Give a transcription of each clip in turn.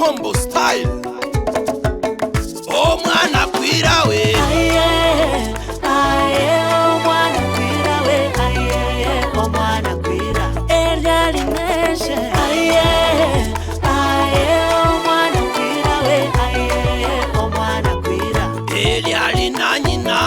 Humble style. Oh mwana kwira we. Oh mwana kwira we. Oh mwana kwira. Elia lineshe. Oh mwana kwira we. Oh mwana kwira. Elia linanyina.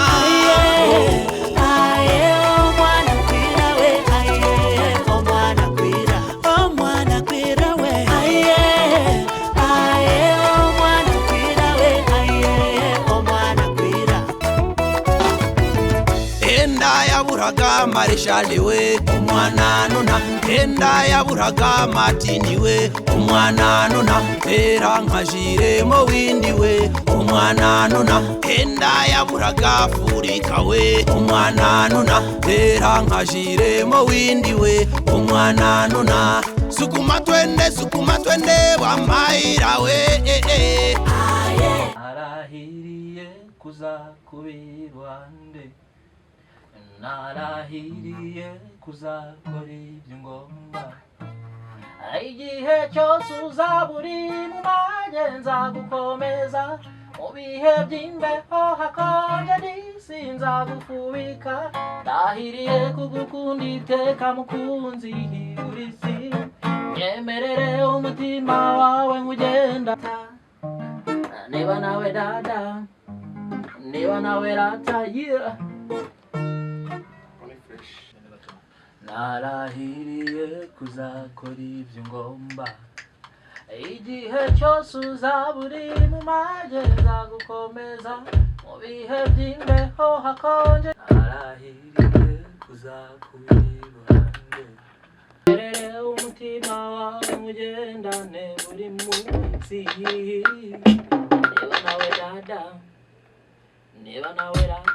Marishali we umwana nuna enda yaburaga Martini we umwana nuna era nkajiremo windi we umwana nuna enda yaburaga Afurika we umwana nuna era nkajiremo windi we umwana nuna sukuma twende wamayira we arahiriye kuza kubirwande narahiriye kuzakora ibyo ngomba igihe cyose uzaba uri mu magenza gukomeza mu bihe by'imbeho hakonje n'isinza gufubika ndahiriye kugukunda iteka mukunzi urisi nyemerere umutima wawe ngugenda niba nawe dada niba nawe rata yeah. narahiriye kuzakora ibyo ngomba igihe cyose uzaba uri mu magereza gukomeza mu bihe by'imbeho hakonje narahiriye kuzakora iruhande nyemerere umutima wawe mugendane buri munsi niba nawe dada niba nawe rata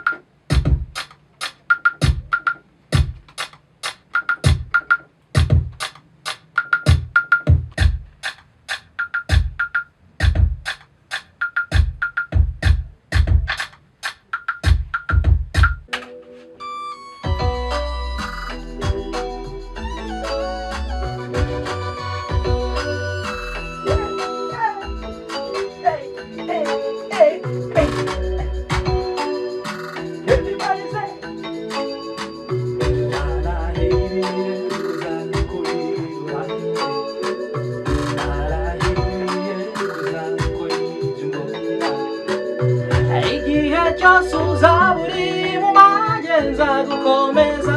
cyose uzaba uri mu magenza gukomeza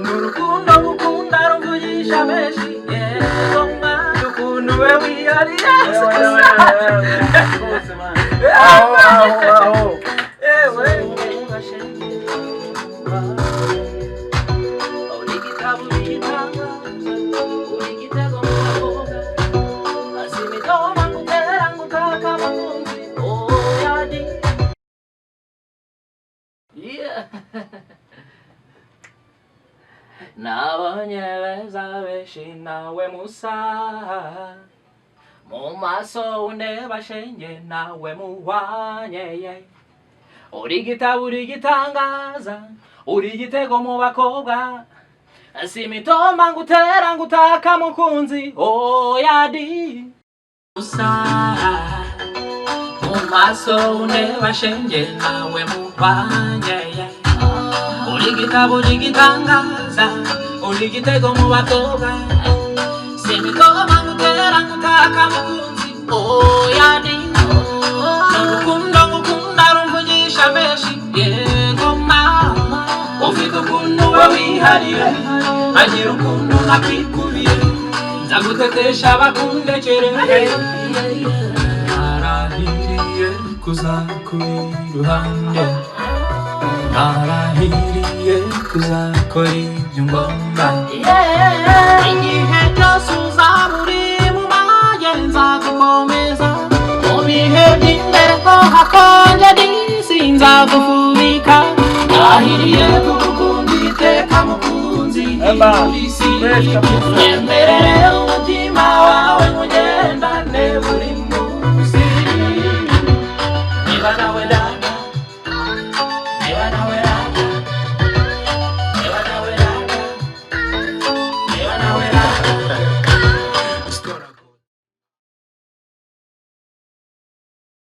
n'urukundo gukunda ruvugisha menshi yego mwana ukuntu we wihariye uri gitabo gitanga uri gitego mu bakobwa azimitoma ngutera ngutaka makunzi oyadi yeah. nabonye beza benshi nawe musa mu maso undeba shenge nawe muhwanye uri gitabo uri gitangaza uri gitego mu bakobwa simitoma ngutera ngutaka mukunzi oyadi musa mu maso undeba shenge nawe muhwanye uri gitabo uri gitangaza uri gitego mu bakobwa simitoma ngutera ngutaka mukunzi oyadi n'urukundo ngukunda rumvugisha menshi yego mama ufite ukuntu we wihariye agira ukuntu nakwikubiye nzagutetesha bakundekere narahiriye kuzakora iruhande narahiriye kuzakora ibyo ngomba igihe cyose uzaba uri mu magenza gukomeza mu bihe by'imbeho hakonje n'isinza gufubika narahiriye kugukunda iteka mukunzi urisi nyemerere umutima wawe mugendane buri munsi niba nawe dada niba nawe